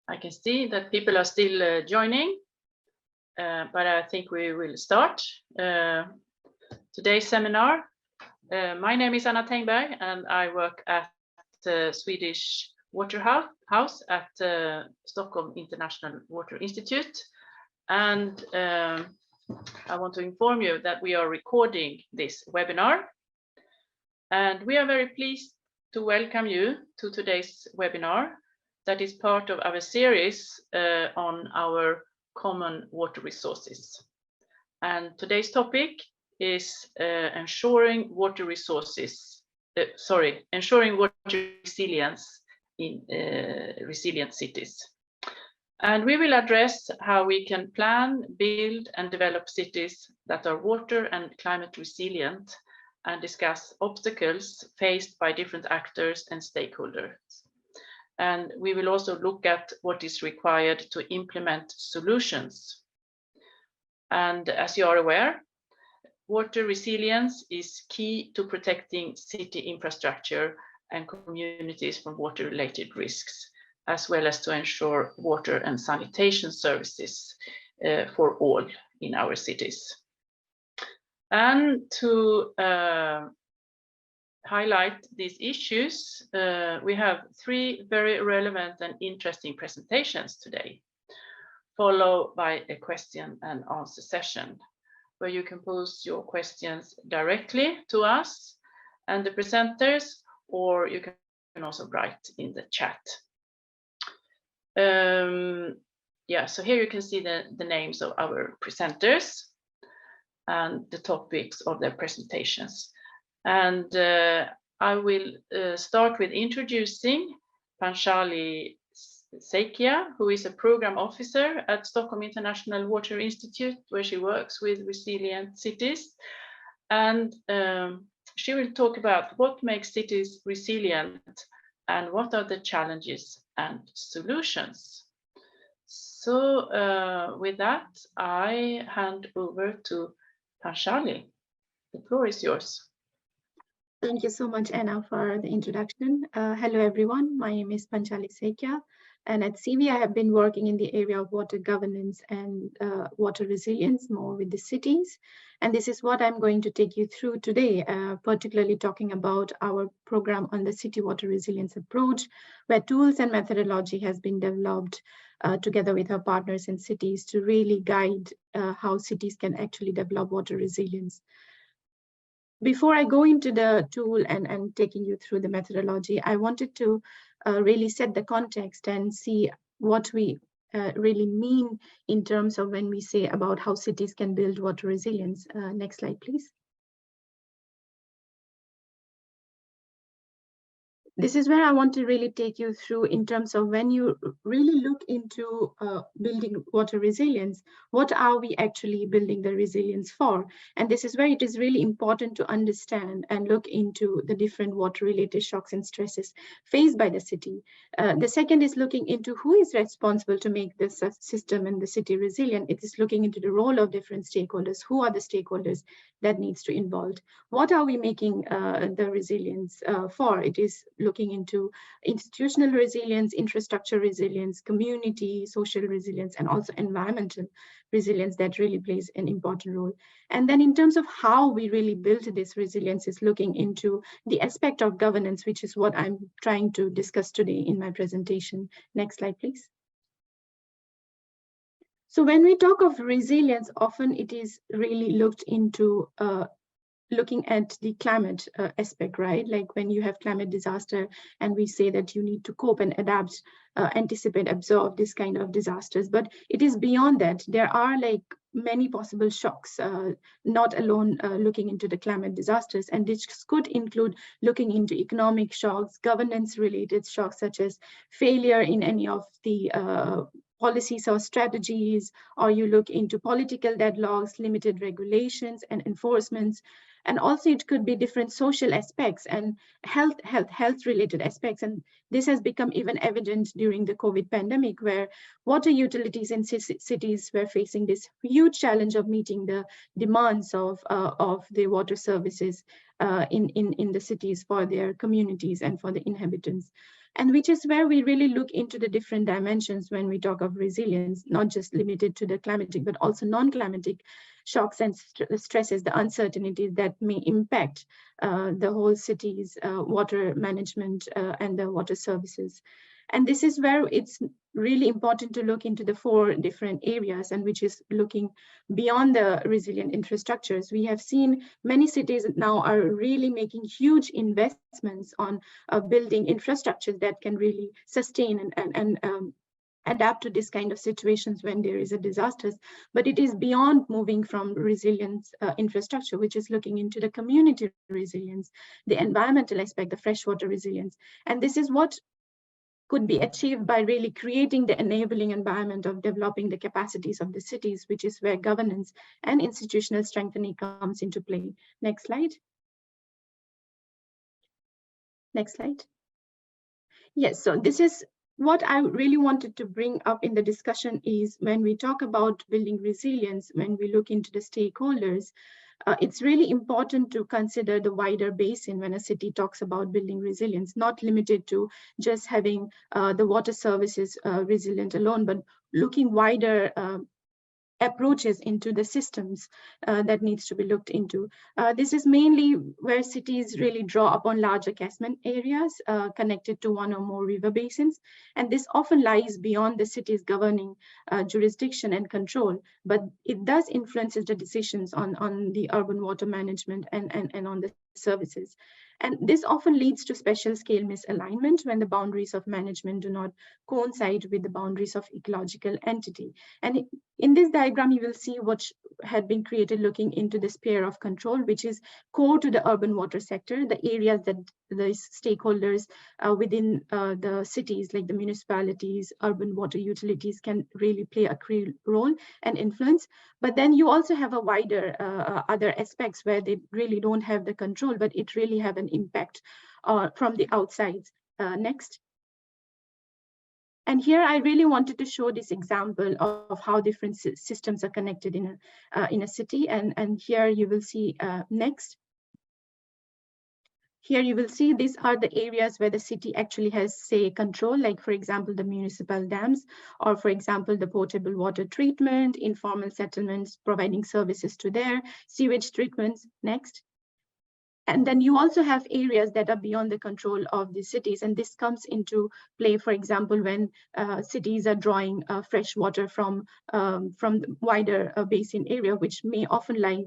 I can see that people are still joining, but I think we will start today's seminar. My name is Anna Tengberg, and I work at the Swedish Water House at Stockholm International Water Institute. And I want to inform you that we are recording this webinar. And we are very pleased to welcome you to today's webinar that is part of our series on our common water resources. And today's topic is ensuring water resilience in resilient cities. And we will address how we can plan, build, and develop cities that are water and climate resilient, and discuss obstacles faced by different actors and stakeholders. And we will also look at what is required to implement solutions. And as you are aware, water resilience is key to protecting city infrastructure and communities from water-related risks, as well as to ensure water and sanitation services for all in our cities. And to highlight these issues, we have three very relevant and interesting presentations today, followed by a question and answer session, where you can pose your questions directly to us and the presenters, or you can also write in the chat. So here you can see the names of our presenters and the topics of their presentations. And I will start with introducing Panchali Saikia, who is a program officer at Stockholm International Water Institute, where she works with resilient cities. And she will talk about what makes cities resilient and what are the challenges and solutions. So with that, I hand over to Panchali. The floor is yours. Thank you so much, Anna, for the introduction. Hello, everyone. My name is Panchali Saikia, and at CV, I have been working in the area of water governance and water resilience, more with the cities. And this is what I'm going to take you through today, particularly talking about our program on the city water resilience approach, where tools and methodology has been developed together with our partners in cities to really guide how cities can actually develop water resilience. Before I go into the tool and taking you through the methodology, I wanted to really set the context and see what we really mean in terms of when we say about how cities can build water resilience. Next slide, please. This is where I want to really take you through in terms of when you really look into building water resilience, what are we actually building the resilience for? And this is where it is really important to understand and look into the different water-related shocks and stresses faced by the city. The second is looking into who is responsible to make this system and the city resilient. It is looking into the role of different stakeholders. Who are the stakeholders that needs to involve? What are we making the resilience for? It is looking into institutional resilience, infrastructure resilience, community, social resilience, and also environmental resilience that really plays an important role. And then in terms of how we really build this resilience is looking into the aspect of governance, which is what I'm trying to discuss today in my presentation. Next slide, please. So when we talk of resilience, often it is really looked into looking at the climate aspect, right? Like when you have climate disaster and we say that you need to cope and adapt, anticipate, absorb this kind of disasters. But it is beyond that. There are like many possible shocks, not alone looking into the climate disasters. And this could include looking into economic shocks, governance related shocks, such as failure in any of the policies or strategies, or you look into political deadlocks, limited regulations and enforcements. And also it could be different social aspects and health related aspects. And this has become even evident during the COVID pandemic, where water utilities in cities were facing this huge challenge of meeting the demands of the water services in the cities for their communities and for the inhabitants. And which is where we really look into the different dimensions when we talk of resilience, not just limited to the climatic, but also non-climatic shocks and stresses, the uncertainties that may impact the whole city's water management and the water services. And this is where it's really important to look into the 4 different areas, and which is looking beyond the resilient infrastructures. We have seen many cities now are really making huge investments on building infrastructures that can really sustain and adapt to this kind of situations when there is a disaster. But it is beyond moving from resilience infrastructure, which is looking into the community resilience, the environmental aspect, the freshwater resilience. And this is what could be achieved by really creating the enabling environment of developing the capacities of the cities, which is where governance and institutional strengthening comes into play. Next slide. Next slide. Yes, so this is what I really wanted to bring up in the discussion is when we talk about building resilience, when we look into the stakeholders, it's really important to consider the wider basin when a city talks about building resilience, not limited to just having the water services resilient alone, but looking wider approaches into the systems that needs to be looked into. This is mainly where cities really draw upon larger catchment areas connected to one or more river basins. And this often lies beyond the city's governing jurisdiction and control, but it does influences the decisions on the urban water management and on the services. And this often leads to special scale misalignment when the boundaries of management do not coincide with the boundaries of ecological entity. And in this diagram, you will see what had been created looking into the sphere of control, which is core to the urban water sector, the areas that the stakeholders within the cities, like the municipalities, urban water utilities, can really play a key role and influence. But then you also have a wider other aspects where they really don't have the control, but it really have an impact from the outside. Next. And here I really wanted to show this example of how different systems are connected in a city. And here you will see next. Here you will see these are the areas where the city actually has, say, control, like, for example, the municipal dams, or, for example, the potable water treatment, informal settlements providing services to their sewage treatments. Next. And then you also have areas that are beyond the control of the cities. And this comes into play, for example, when cities are drawing fresh water from the wider basin area, which may often lie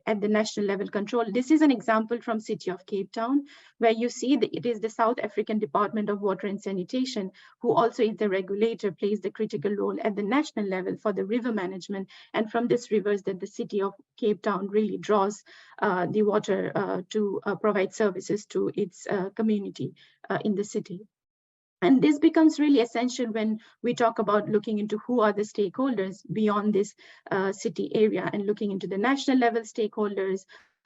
at the national level control. This is an example from City of Cape Town, where you see that it is the South African Department of Water and Sanitation, who also is the regulator, plays the critical role at the national level for the river management. And from this rivers that the City of Cape Town really draws the water to provide services to its community in the city. And this becomes really essential when we talk about looking into who are the stakeholders beyond this city area, and looking into the national level stakeholders,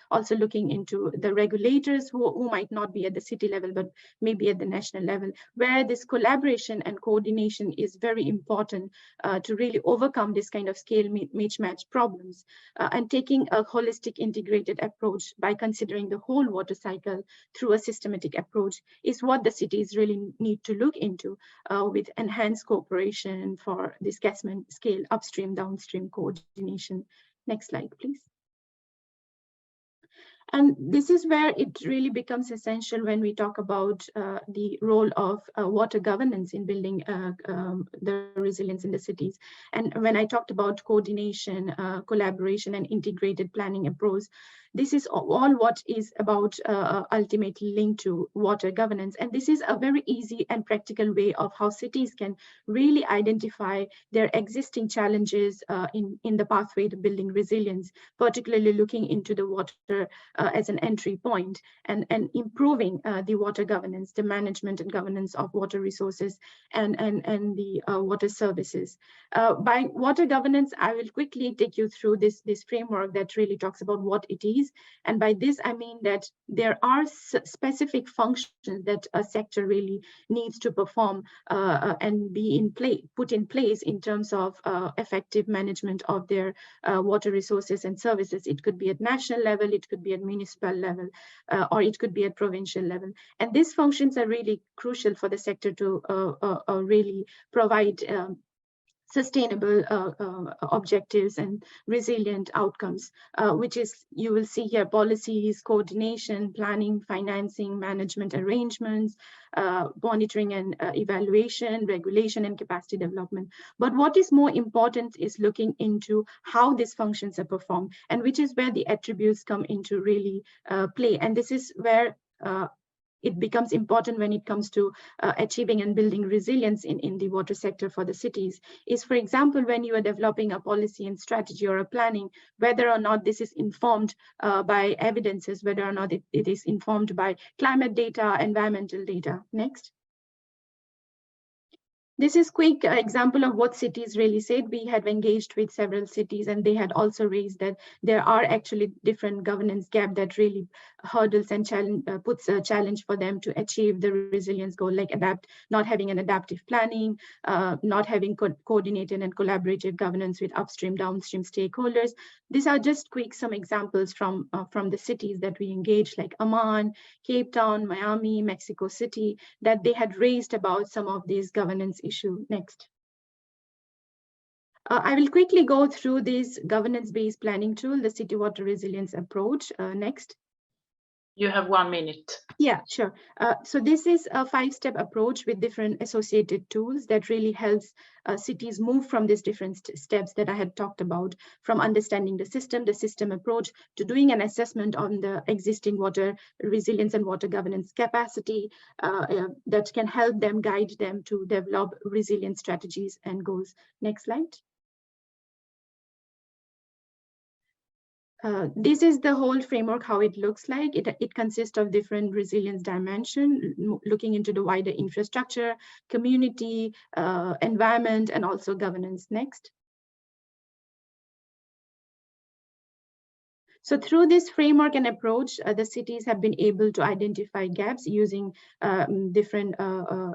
also looking into the regulators who might not be at the city level, but maybe at the national level, where this collaboration and coordination is very important to really overcome this kind of scale mismatch problems, and taking a holistic integrated approach by considering the whole water cycle through a systematic approach is what the cities really need to look into with enhanced cooperation for this catchment scale upstream, downstream coordination. Next slide, please. And this is where it really becomes essential when we talk about the role of water governance in building the resilience in the cities. And when I talked about coordination, collaboration, and integrated planning approach, this is all what is about ultimately linked to water governance. And this is a very easy and practical way of how cities can really identify their existing challenges in the pathway to building resilience, particularly looking into the water as an entry point, and improving the water governance, the management and governance of water resources and the water services. By water governance, I will quickly take you through this framework that really talks about what it is cities. And by this, I mean that there are specific functions that a sector really needs to perform and be put in place in terms of effective management of their water resources and services. It could be at national level, it could be at municipal level, or it could be at provincial level. And these functions are really crucial for the sector to really provide sustainable objectives and resilient outcomes, which is, you will see here, policies, coordination, planning, financing, management arrangements, monitoring and evaluation, regulation, and capacity development. But what is more important is looking into how these functions are performed, and which is where the attributes come into really play. And this is where it becomes important when it comes to achieving and building resilience in the water sector for the cities, is, for example, when you are developing a policy and strategy or a planning, whether or not this is informed by evidences, whether or not it is informed by climate data, environmental data. Next. This is quick example of what cities really said. We had engaged with several cities, and they had also raised that there are actually different governance gap that really hurdles and puts a challenge for them to achieve the resilience goal, like not having an adaptive planning, not having coordinated and collaborative governance with upstream, downstream stakeholders. These are just some examples from the cities that we engaged, like Amman, Cape Town, Miami, Mexico City, that they had raised about some of these governance issue. Next. I will quickly go through this governance-based planning tool, the city water resilience approach. Next. You have 1 minute. Yeah, sure. So this is a 5-step approach with different associated tools that really helps cities move from these different steps that I had talked about, from understanding the system approach, to doing an assessment on the existing water resilience and water governance capacity that can help them, guide them to develop resilient strategies and goals. Next slide. This is the whole framework, how it looks like. It consists of different resilience dimensions, looking into the wider infrastructure, community, environment, and also governance. Next. So through this framework and approach, the cities have been able to identify gaps using different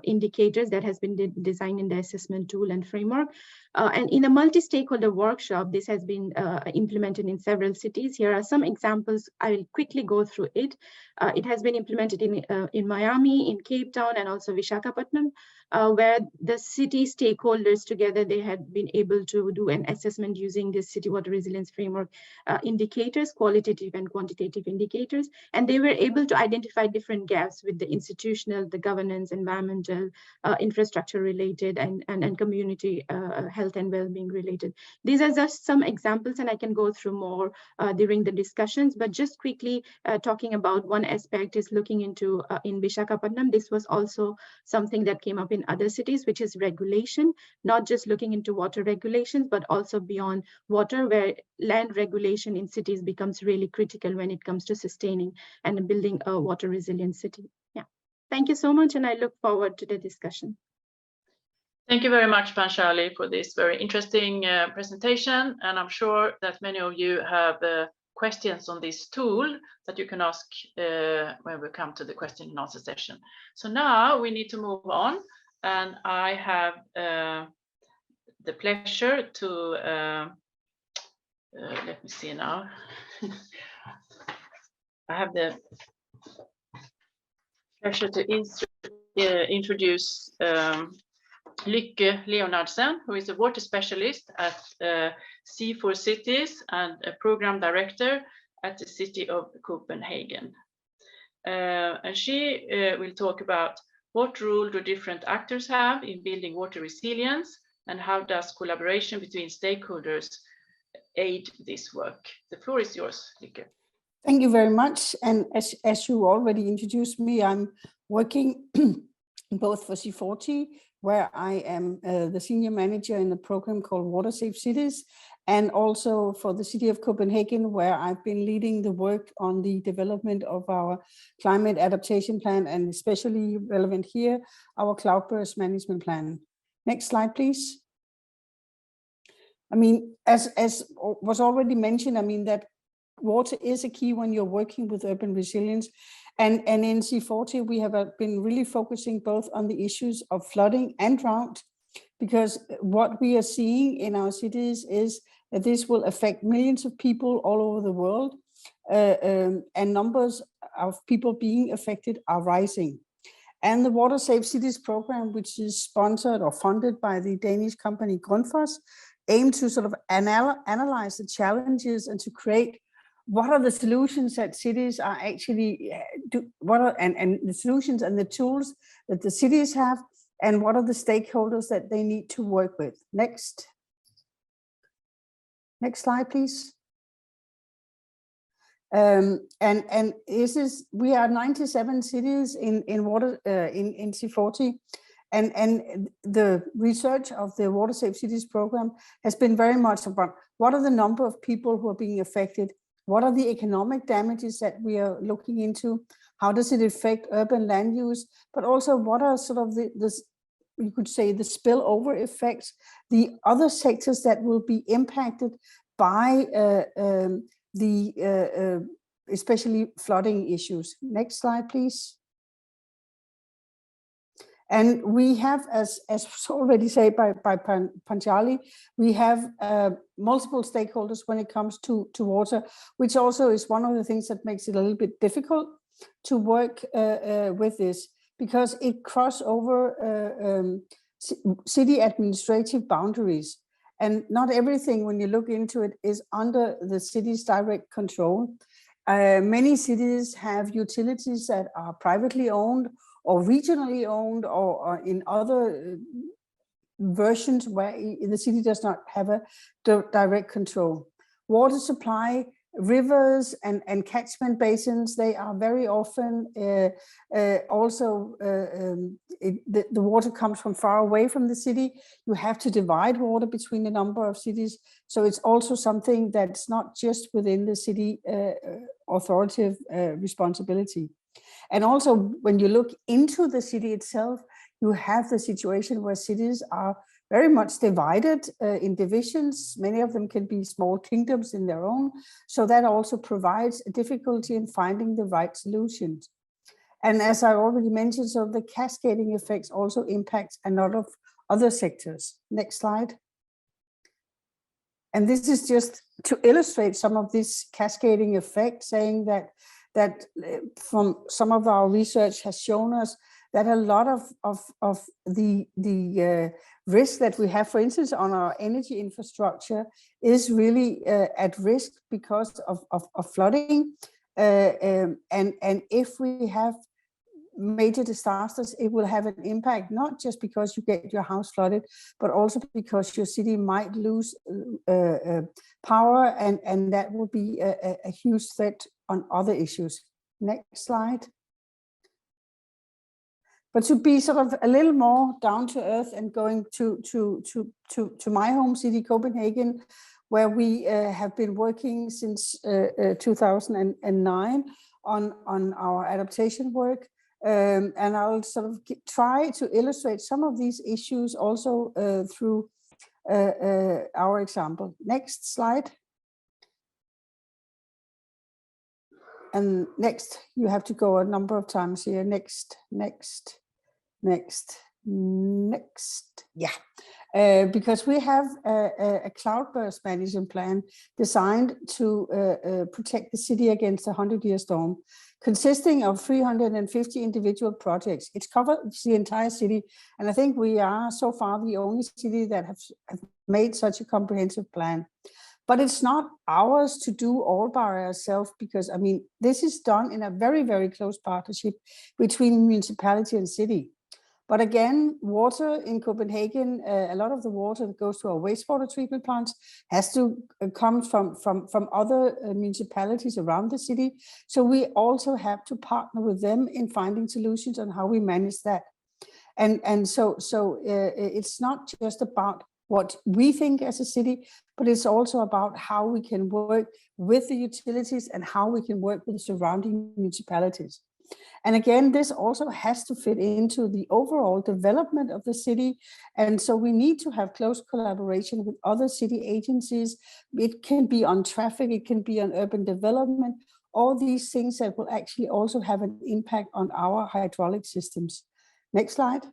indicators that has been designed in the assessment tool and framework. And in a multi-stakeholder workshop, this has been implemented in several cities. Here are some examples. I will quickly go through it. It has been implemented in Miami, in Cape Town, and also Visakhapatnam, where the city stakeholders together, they had been able to do an assessment using this city water resilience framework indicators, qualitative and quantitative indicators, and they were able to identify different gaps with the institutional, the governance, environmental, infrastructure related, and community health and well-being related. These are just some examples, and I can go through more during the discussions, but just quickly talking about one aspect is looking into in Visakhapatnam. This was also something that came up in other cities, which is regulation, not just looking into water regulations, but also beyond water, where land regulation in cities becomes really critical when it comes to sustaining and building a water resilient city. Yeah, thank you so much, and I look forward to the discussion. Thank you very much, Panchali, for this very interesting presentation. And I'm sure that many of you have questions on this tool that you can ask when we come to the question and answer session. So now we need to move on, and I have the pleasure to let me see now. I have the pleasure to introduce Lykke Leonardsen, who is a water specialist at C4 Cities and a program director at the city of Copenhagen. And she will talk about what role do different actors have in building water resilience, and how does collaboration between stakeholders aid this work. The floor is yours, Lykke. Thank you very much. And as you already introduced me, I'm working both for C40, where I am the senior manager in a program called Water Safe Cities, and also for the city of Copenhagen, where I've been leading the work on the development of our climate adaptation plan, and especially relevant here, our cloudburst management plan. Next slide, please. I mean, as was already mentioned, I mean that water is a key when you're working with urban resilience. And in C40, we have been really focusing both on the issues of flooding and drought, because what we are seeing in our cities is that this will affect millions of people all over the world, and numbers of people being affected are rising. And the Water Safe Cities program, which is sponsored or funded by the Danish company Grundfos, aim to sort of analyze the challenges and to create what are the solutions that cities are actually and the solutions and the tools that the cities have, and what are the stakeholders that they need to work with. Next slide, please. And this is, we are 97 cities in water in C40, and the research of the Water Safe Cities program has been very much about what are the number of people who are being affected, what are the economic damages that we are looking into, how does it affect urban land use, but also what are sort of you could say the spillover effects, the other sectors that will be impacted by especially flooding issues. Next slide, please. And we have, as already said by Panchali, we have multiple stakeholders when it comes to water, which also is one of the things that makes it a little bit difficult to work with this, because it crosses over city administrative boundaries. And not everything, when you look into it, is under the city's direct control. Many cities have utilities that are privately owned or regionally owned, or in other versions where the city does not have a direct control. Water supply, rivers and catchment basins, they are very often also, the water comes from far away from the city. You have to divide water between a number of cities. So it's also something that's not just within the city authoritative responsibility. And also, when you look into the city itself, you have the situation where cities are very much divided in divisions. Many of them can be small kingdoms in their own. So that also provides a difficulty in finding the right solutions. And as I already mentioned, so the cascading effects also impact a lot of other sectors. Next slide. And this is just to illustrate some of this cascading effect, saying that from some of our research has shown us that a lot of the risk that we have, for instance, on our energy infrastructure is really at risk because of flooding. And if we have major disasters, it will have an impact, not just because you get your house flooded, but also because your city might lose power, and that will be a huge threat on other issues. Next slide. But to be sort of a little more down to earth and going to my home city, Copenhagen, where we have been working since 2009 on our adaptation work. And I'll sort of try to illustrate some of these issues also through our example. Next slide. And next, you have to go a number of times here. Next. Yeah. Because we have a cloudburst management plan designed to protect the city against a 100-year storm, consisting of 350 individual projects. It covers the entire city, and I think we are so far the only city that have made such a comprehensive plan. But it's not ours to do all by ourselves, because I mean, this is done in a very, very close partnership between municipality and city. But again, water in Copenhagen, a lot of the water that goes to our wastewater treatment plants has to come from other municipalities around the city. So we also have to partner with them in finding solutions on how we manage that. And so it's not just about what we think as a city, but it's also about how we can work with the utilities and how we can work with the surrounding municipalities. And again, this also has to fit into the overall development of the city. And so we need to have close collaboration with other city agencies. It can be on traffic, it can be on urban development, all these things that will actually also have an impact on our hydraulic systems. Next slide.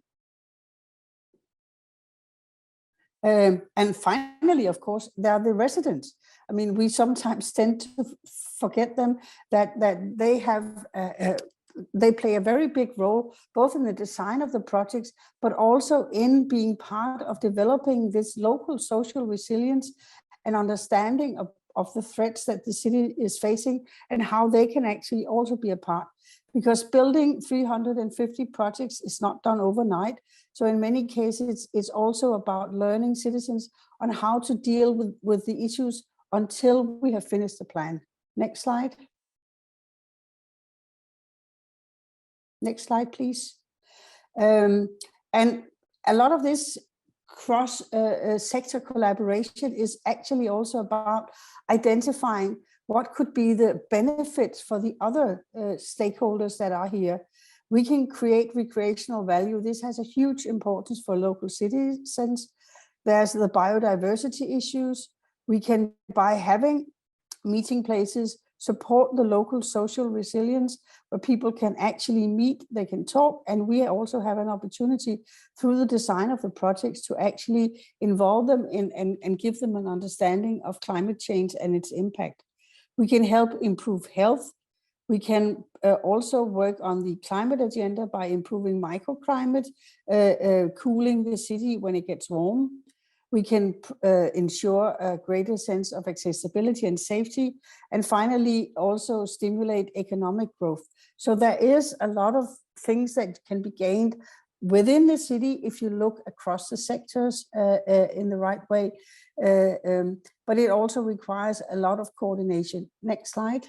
And finally, of course, there are the residents. I mean, we sometimes tend to forget them, that they have they play a very big role, both in the design of the projects, but also in being part of developing this local social resilience and understanding of the threats that the city is facing and how they can actually also be a part. Because building 350 projects is not done overnight. So in many cases, it's also about learning citizens on how to deal with the issues until we have finished the plan. Next slide. Next slide, please. And a lot of this cross-sector collaboration is actually also about identifying what could be the benefits for the other stakeholders that are here. We can create recreational value. This has a huge importance for local citizens. There's the biodiversity issues. We can, by having meeting places, support the local social resilience where people can actually meet, they can talk, and we also have an opportunity through the design of the projects to actually involve them in and give them an understanding of climate change and its impact. We can help improve health. We can also work on the climate agenda by improving microclimate, cooling the city when it gets warm. We can ensure a greater sense of accessibility and safety. And finally, also stimulate economic growth. So there is a lot of things that can be gained within the city if you look across the sectors in the right way. But it also requires a lot of coordination. Next slide.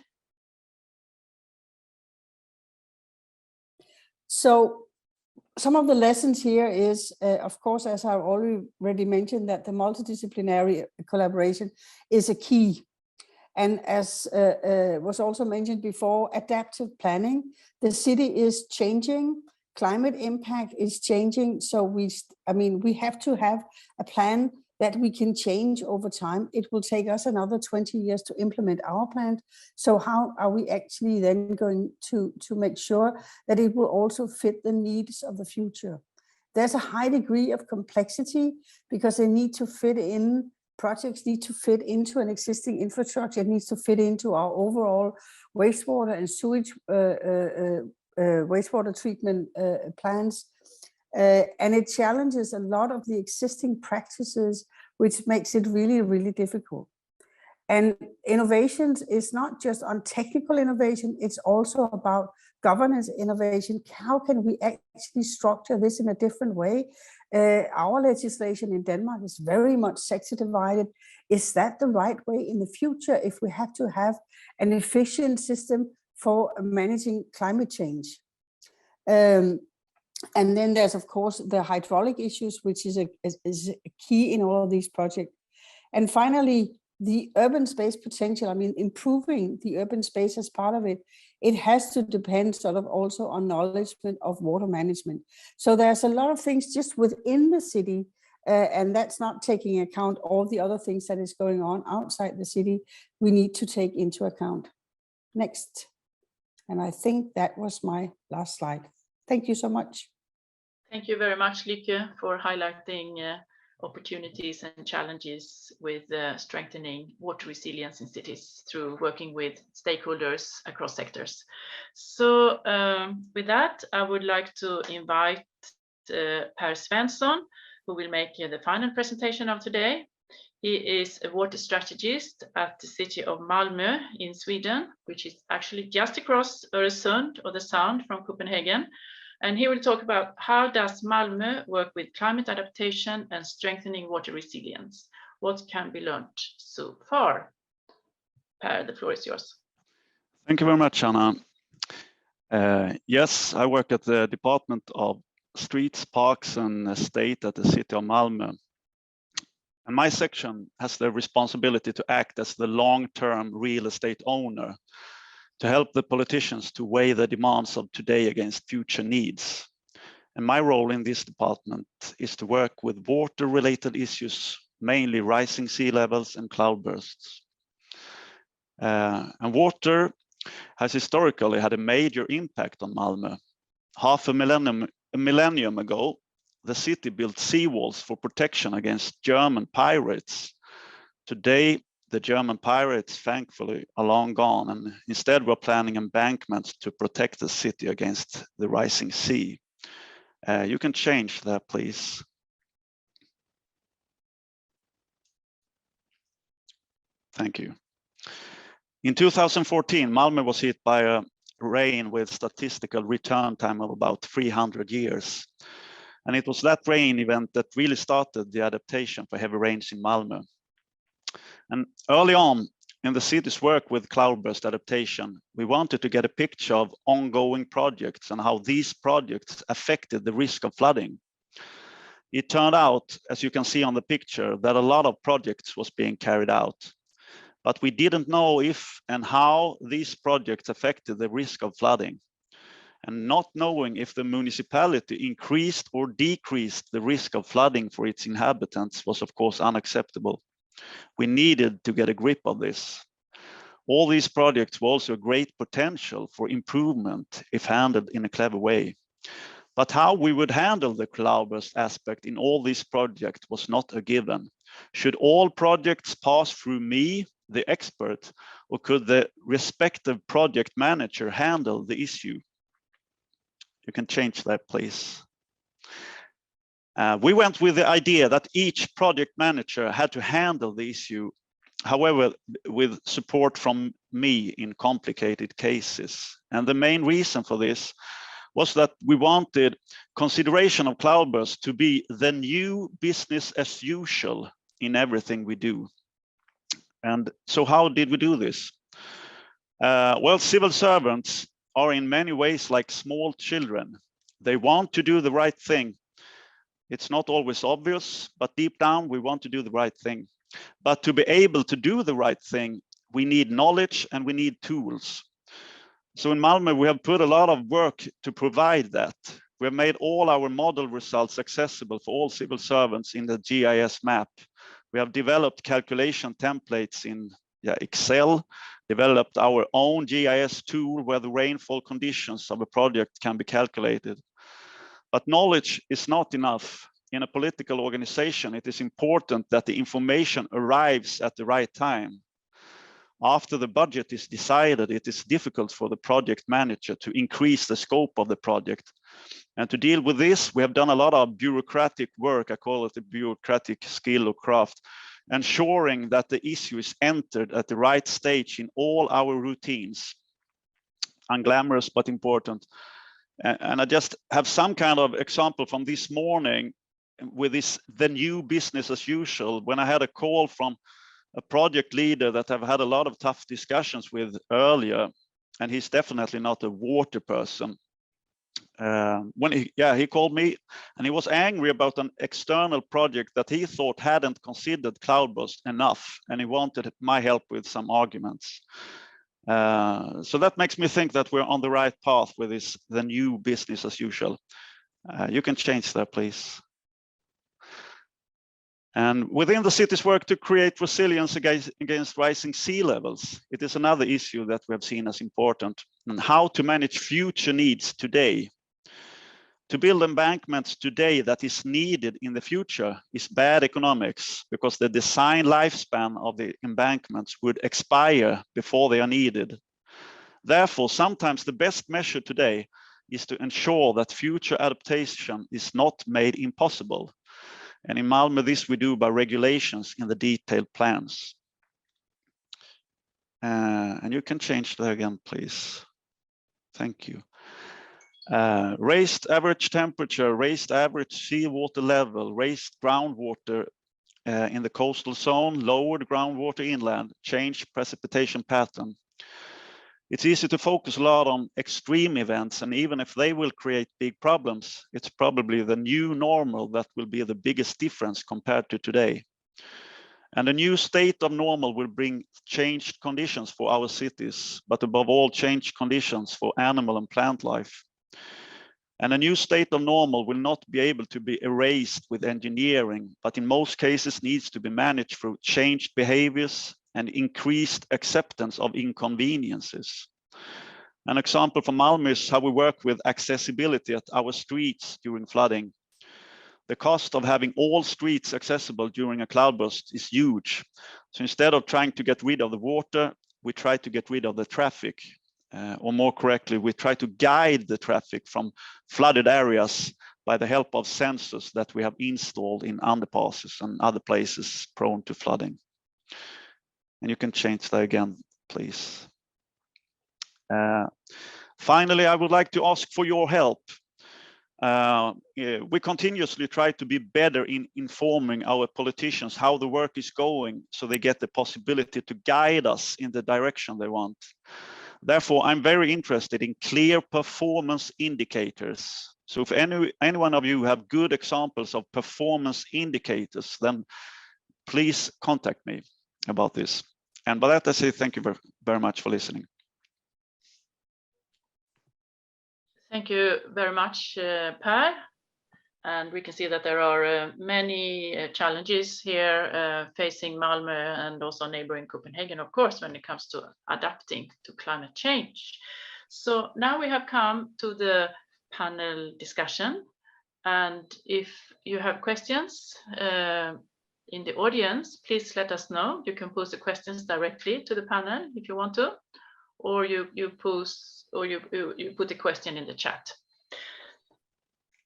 So some of the lessons here is, of course, as I've already mentioned, that the multidisciplinary collaboration is a key. And as was also mentioned before, adaptive planning. The city is changing, climate impact is changing. So we have to have a plan that we can change over time. It will take us another 20 years to implement our plan. So how are we actually then going to make sure that it will also fit the needs of the future? There's a high degree of complexity because they need to fit in, projects need to fit into an existing infrastructure. It needs to fit into our overall wastewater and sewage wastewater treatment plans. And it challenges a lot of the existing practices, which makes it really, really difficult. And innovations is not just on technical innovation, it's also about governance innovation. How can we actually structure this in a different way? Our legislation in Denmark is very much sector divided. Is that the right way in the future if we have to have an efficient system for managing climate change? And then there's, of course, the hydraulic issues, which is a key in all of these projects. And finally, the urban space potential. I mean, improving the urban space as part of it, it has to depend sort of also on knowledge of water management. So there's a lot of things just within the city, and that's not taking account all the other things that is going on outside the city we need to take into account. Next. And I think that was my last slide. Thank you so much. Thank you very much, Lykke, for highlighting opportunities and challenges with strengthening water resilience in cities through working with stakeholders across sectors. So with that, I would like to invite Per Svensson, who will make the final presentation of today. He is a water strategist at the city of Malmö in Sweden, which is actually just across Öresund or the Sound from Copenhagen. And he will talk about how does Malmö work with climate adaptation and strengthening water resilience. What can be learned so far? Per, the floor is yours. Thank you very much, Anna. Yes, I work at the Department of Streets, Parks and Estate at the city of Malmö. And my section has the responsibility to act as the long-term real estate owner to help the politicians to weigh the demands of today against future needs. And my role in this department is to work with water-related issues, mainly rising sea levels and cloudbursts. And water has historically had a major impact on Malmö. Half a millennium ago, the city built seawalls for protection against German pirates. Today, the German pirates, thankfully, are long gone, and instead we're planning embankments to protect the city against the rising sea. You can change that, please. Thank you. In 2014, Malmö was hit by a rain with statistical return time of about 300 years. And it was that rain event that really started the adaptation for heavy rains in Malmö. And early on in the city's work with cloudburst adaptation, we wanted to get a picture of ongoing projects and how these projects affected the risk of flooding. It turned out, as you can see on the picture, that a lot of projects was being carried out. But we didn't know if and how these projects affected the risk of flooding. And not knowing if the municipality increased or decreased the risk of flooding for its inhabitants was, of course, unacceptable. We needed to get a grip of this. All these projects were also a great potential for improvement if handled in a clever way. But how we would handle the cloudburst aspect in all these projects was not a given. Should all projects pass through me, the expert, or could the respective project manager handle the issue? You can change that, please. We went with the idea that each project manager had to handle the issue, however, with support from me in complicated cases. And the main reason for this was that we wanted consideration of cloudburst to be the new business as usual in everything we do. And so how did we do this? Well, civil servants are in many ways like small children. They want to do the right thing. It's not always obvious, but deep down we want to do the right thing. But to be able to do the right thing, we need knowledge and we need tools. So in Malmö, we have put a lot of work to provide that. We have made all our model results accessible for all civil servants in the GIS map. We have developed calculation templates in Excel, developed our own GIS tool where the rainfall conditions of a project can be calculated. But knowledge is not enough. In a political organization, it is important that the information arrives at the right time. After the budget is decided, it is difficult for the project manager to increase the scope of the project. And to deal with this, we have done a lot of bureaucratic work. I call it the bureaucratic skill or craft, ensuring that the issue is entered at the right stage in all our routines. Unglamorous, but important. And I just have some kind of example from this morning with this, the new business as usual, when I had a call from a project leader that I've had a lot of tough discussions with earlier, and he's definitely not a water person. When he called me and he was angry about an external project that he thought hadn't considered cloudburst enough, and he wanted my help with some arguments. So that makes me think that we're on the right path with this, the new business as usual. You can change that, please. And within the city's work to create resilience against rising sea levels, it is another issue that we have seen as important, and how to manage future needs today. To build embankments today that is needed in the future is bad economics, because the design lifespan of the embankments would expire before they are needed. Therefore, sometimes the best measure today is to ensure that future adaptation is not made impossible. And in Malmö, this we do by regulations in the detailed plans. And you can change that again, please. Thank you. Raised average temperature, raised average seawater level, raised groundwater in the coastal zone, lowered groundwater inland, changed precipitation pattern. It's easy to focus a lot on extreme events, and even if they will create big problems, it's probably the new normal that will be the biggest difference compared to today. And a new state of normal will bring changed conditions for our cities, but above all, changed conditions for animal and plant life. And a new state of normal will not be able to be erased with engineering, but in most cases needs to be managed through changed behaviors and increased acceptance of inconveniences. An example from Malmö is how we work with accessibility at our streets during flooding. The cost of having all streets accessible during a cloudburst is huge. So instead of trying to get rid of the water, we try to get rid of the traffic. Or more correctly, we try to guide the traffic from flooded areas by the help of sensors that we have installed in underpasses and other places prone to flooding. And you can change that again, please. Finally, I would like to ask for your help. We continuously try to be better in informing our politicians how the work is going, so they get the possibility to guide us in the direction they want. Therefore, I'm very interested in clear performance indicators. So if any one of you have good examples of performance indicators, then please contact me about this. And by that, I say thank you very much for listening. Thank you very much, Per. And we can see that there are many challenges here facing Malmö and also neighboring Copenhagen, of course, when it comes to adapting to climate change. So now we have come to the panel discussion. And if you have questions in the audience, please let us know. You can pose the questions directly to the panel if you want to, or you put the question in the chat.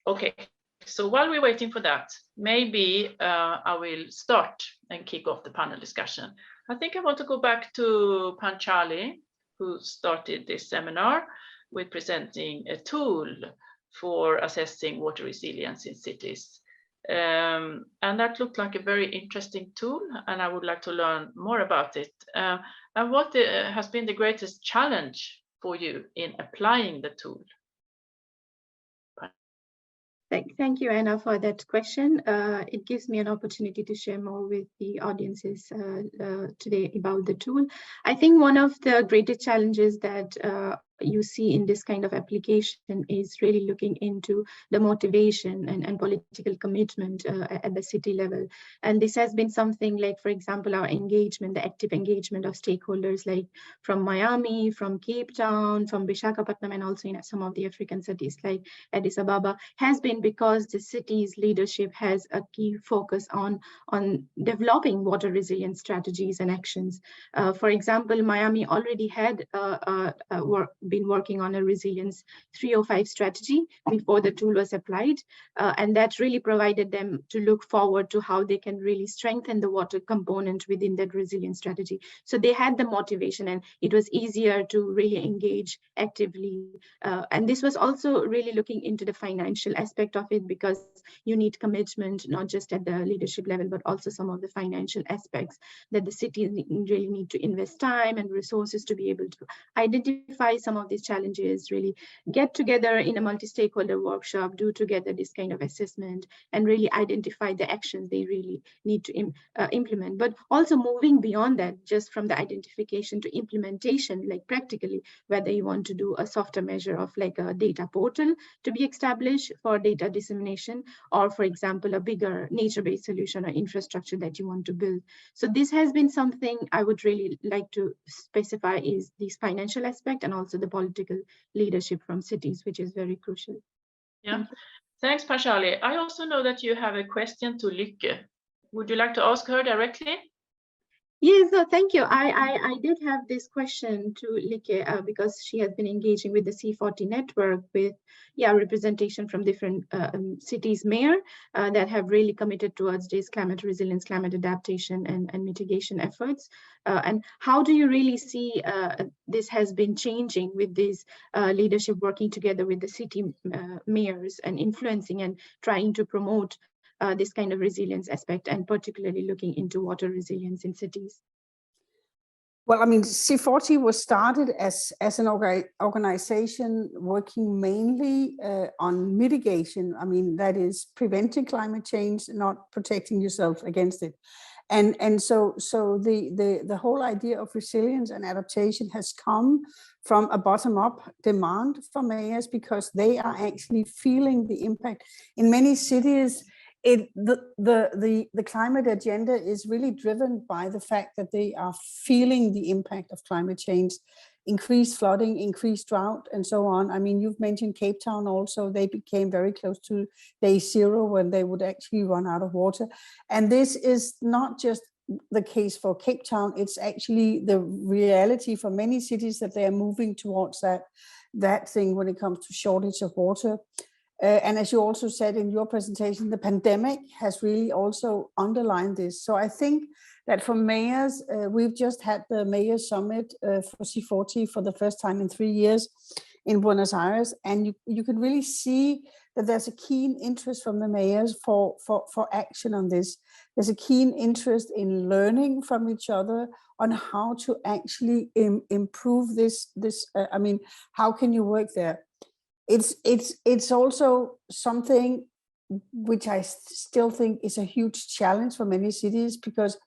Okay. So while we're waiting for that, maybe I will start and kick off the panel discussion. I think I want to go back to Panchali, who started this seminar with presenting a tool for assessing water resilience in cities. And that looked like a very interesting tool, and I would like to learn more about it. And what has been the greatest challenge for you in applying the tool? Thank you, Anna, for that question. It gives me an opportunity to share more with the audiences today about the tool. I think one of the greatest challenges that you see in this kind of application is really looking into the motivation and political commitment at the city level. And this has been something like, for example, our engagement, the active engagement of stakeholders like from Miami, from Cape Town, from Visakhapatnam, and also in some of the African cities like Addis Ababa, has been because the city's leadership has a key focus on developing water resilience strategies and actions. For example, Miami already had been working on a resilience 305 strategy before the tool was applied, and that really provided them to look forward to how they can really strengthen the water component within that resilience strategy. So they had the motivation, and it was easier to really engage actively. And this was also really looking into the financial aspect of it, because you need commitment, not just at the leadership level, but also some of the financial aspects that the city really need to invest time and resources to be able to identify some of these challenges, really get together in a multi-stakeholder workshop, do together this kind of assessment, and really identify the actions they really need to implement. But also moving beyond that, just from the identification to implementation, like practically, whether you want to do a softer measure of like a data portal to be established for data dissemination, or for example, a bigger nature-based solution or infrastructure that you want to build. So this has been something I would really like to specify, is this financial aspect and also the political leadership from cities, which is very crucial. Yeah, thanks, Panchali. I also know that you have a question to Lykke. Would you like to ask her directly? Yes, no, thank you. I did have this question to Lykke because she has been engaging with the C40 network with representation from different cities mayor that have really committed towards this climate resilience, climate adaptation and mitigation efforts. And how do you really see this has been changing with this leadership working together with the city mayors and influencing and trying to promote this kind of resilience aspect, and particularly looking into water resilience in cities? Well, I mean, C40 was started as an organization working mainly on mitigation. I mean, that is preventing climate change, not protecting yourself against it. And so the whole idea of resilience and adaptation has come from a bottom-up demand from mayors, because they are actually feeling the impact. In many cities, the climate agenda is really driven by the fact that they are feeling the impact of climate change, increased flooding, increased drought, and so on. I mean, you've mentioned Cape Town also. They became very close to day zero when they would actually run out of water. And this is not just the case for Cape Town, it's actually the reality for many cities, that they are moving towards that thing when it comes to shortage of water. And as you also said in your presentation, the pandemic has really also underlined this. So I think that for mayors, we've just had the Mayor Summit for C40 for the first time in 3 years in Buenos Aires. And you can really see that there's a keen interest from the mayors for action on this. There's a keen interest in learning from each other on how to actually improve this. I mean, how can you work there? It's also something which I still think is a huge challenge for many cities, because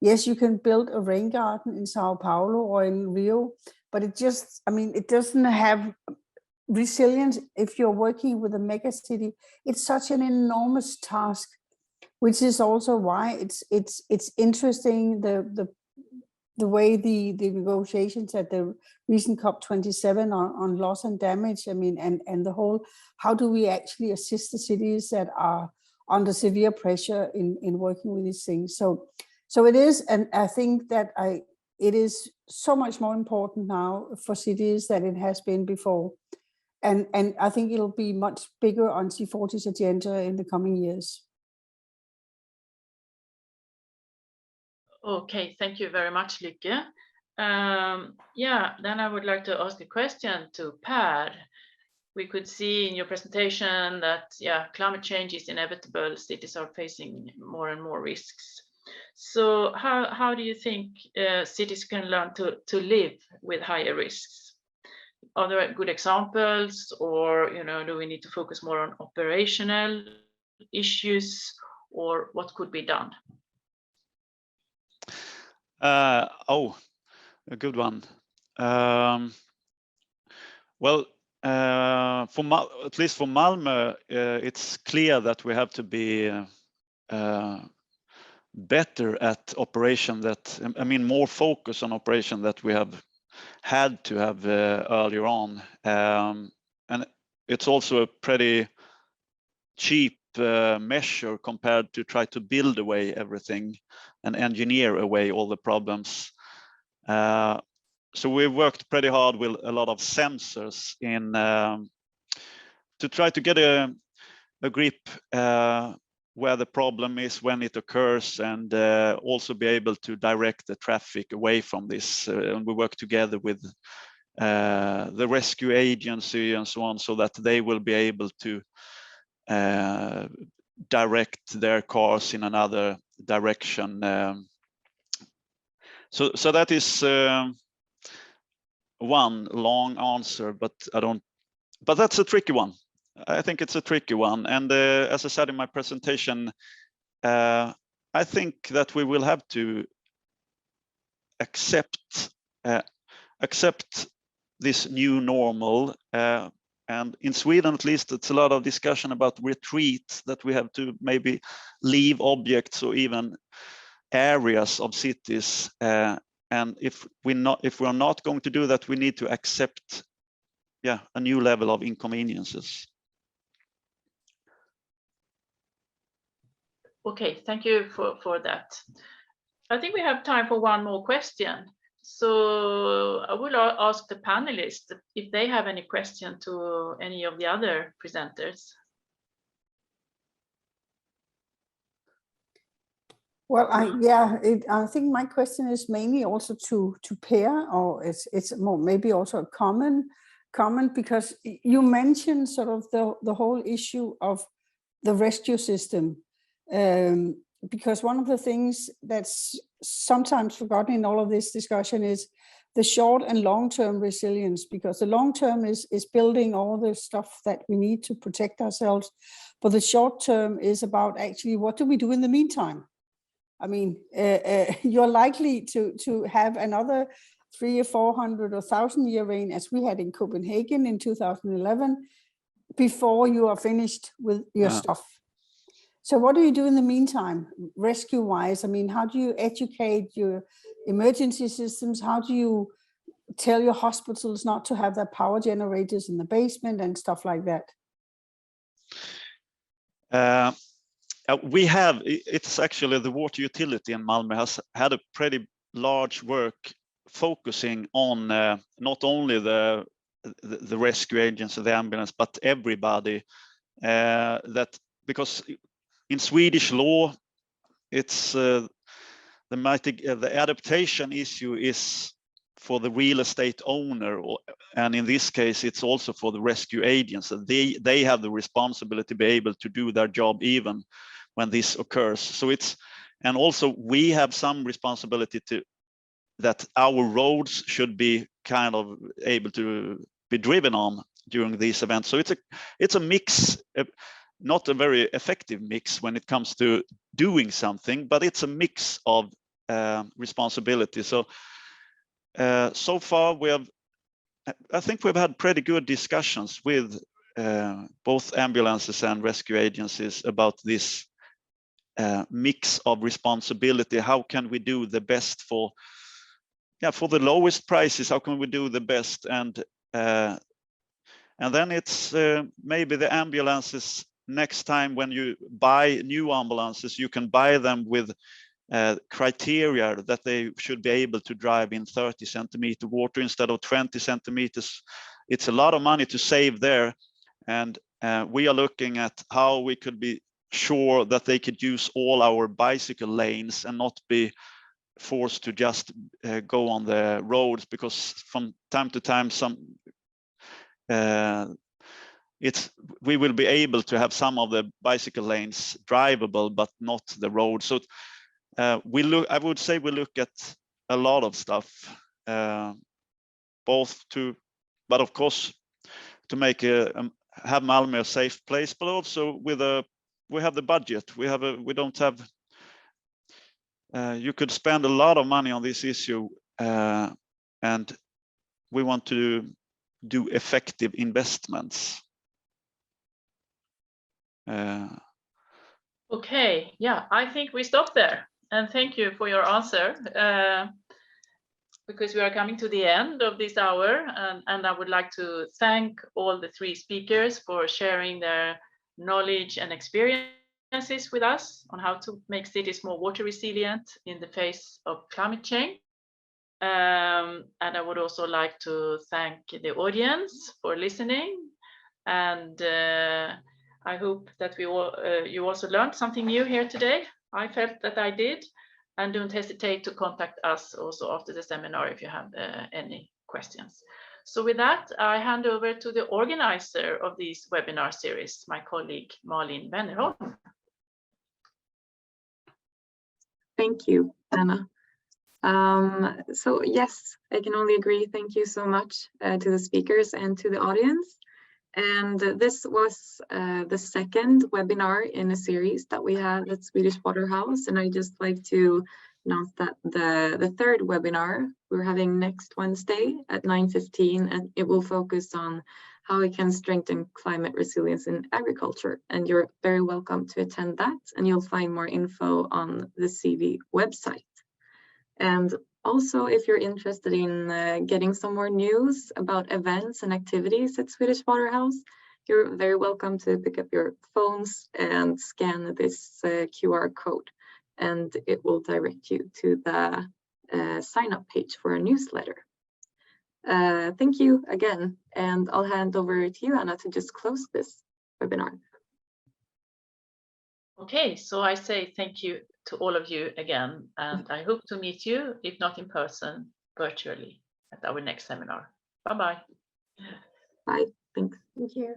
yes, you can build a rain garden in Sao Paulo or in Rio, but it just, I mean, it doesn't have resilience if you're working with a mega city. It's such an enormous task, which is also why it's interesting the way the negotiations at the recent COP27 on loss and damage. I mean, and the whole, how do we actually assist the cities that are under severe pressure in working with these things? So it is, and I think that it is so much more important now for cities than it has been before. And I think it'll be much bigger on C40's agenda in the coming years. Okay, thank you very much, Lykke. Yeah, then I would like to ask a question to Per. We could see in your presentation that, yeah, climate change is inevitable. Cities are facing more and more risks. So how do you think cities can learn to live with higher risks? Are there good examples, or, you know, do we need to focus more on operational issues, or what could be done? A good one. Well, at least for Malmö, it's clear that we have to be better at operation. That, I mean, more focus on operation that we have had to have earlier on, and it's also a pretty cheap measure compared to try to build away everything and engineer away all the problems. So we worked pretty hard with a lot of sensors in to try to get a grip where the problem is, when it occurs, and also be able to direct the traffic away from this. And we work together with the rescue agency and so on, so that they will be able to direct their cars in another direction. So that is one long answer, but that's a tricky one. I think it's a tricky one. And as I said in my presentation, I think that we will have to accept this new normal. And in Sweden, at least, it's a lot of discussion about retreat, that we have to maybe leave objects or even areas of cities. And if we're not going to do that, we need to accept, yeah, a new level of inconveniences. Okay, thank you for that. I think we have time for one more question. So I will ask the panelists if they have any question to any of the other presenters. Well, I think my question is mainly also to Per, or it's more maybe also a comment, because you mentioned sort of the whole issue of the rescue system. Because one of the things that's sometimes forgotten in all of this discussion is the short and long-term resilience, because the long-term is building all the stuff that we need to protect ourselves. But the short-term is about actually, what do we do in the meantime? I mean, you're likely to have another 300 or 400 or 1,000 year rain as we had in Copenhagen in 2011 before you are finished with your stuff. So what do you do in the meantime, rescue-wise? I mean, how do you educate your emergency systems? How do you tell your hospitals not to have their power generators in the basement and stuff like that? It's actually the water utility in Malmö has had a pretty large work focusing on not only the rescue agents, the ambulance, but everybody. Because in Swedish law, it's the adaptation issue is for the real estate owner, and in this case, it's also for the rescue agents. They have the responsibility to be able to do their job even when this occurs. So and also we have some responsibility that our roads should be kind of able to be driven on during these events. So it's a mix, not a very effective mix when it comes to doing something, but it's a mix of responsibility. So so far I think we've had pretty good discussions with both ambulances and rescue agencies about this mix of responsibility. How can we do the best for the lowest prices? How can we do the best? And then it's maybe the ambulances, next time when you buy new ambulances, you can buy them with criteria that they should be able to drive in 30 centimeter water instead of 20 centimeters. It's a lot of money to save there. And we are looking at how we could be sure that they could use all our bicycle lanes and not be forced to just go on the roads, because from time to time we will be able to have some of the bicycle lanes drivable, but not the road. So I would say we look at a lot of stuff, but of course to make have Malmö a safe place, but also we have the budget. We don't have. You could spend a lot of money on this issue, and we want to do effective investments. Okay, yeah, I think we stop there. And thank you for your answer, because we are coming to the end of this hour. And I would like to thank all the three speakers for sharing their knowledge and experiences with us on how to make cities more water resilient in the face of climate change. And I would also like to thank the audience for listening. And I hope that you also learned something new here today. I felt that I did. And don't hesitate to contact us also after the seminar if you have any questions. So with that, I hand over to the organizer of this webinar series, my colleague Malin Wennerholm. Thank you, Anna. So yes, I can only agree. Thank you so much to the speakers and to the audience. And this was the second webinar in a series that we had at Swedish Waterhouse. And I just like to announce that the third webinar we're having next Wednesday at 9:15, and it will focus on how we can strengthen climate resilience in agriculture. And you're very welcome to attend that. And you'll find more info on the CV website. And also, if you're interested in getting some more news about events and activities at Swedish Waterhouse, you're very welcome to pick up your phones and scan this QR code, and it will direct you to the sign-up page for a newsletter. Thank you again, and I'll hand over to you, Anna, to just close this webinar. Okay, so I say thank you to all of you again, and I hope to meet you, if not in person, virtually at our next seminar. Bye-bye. Bye. Thanks. Thank you.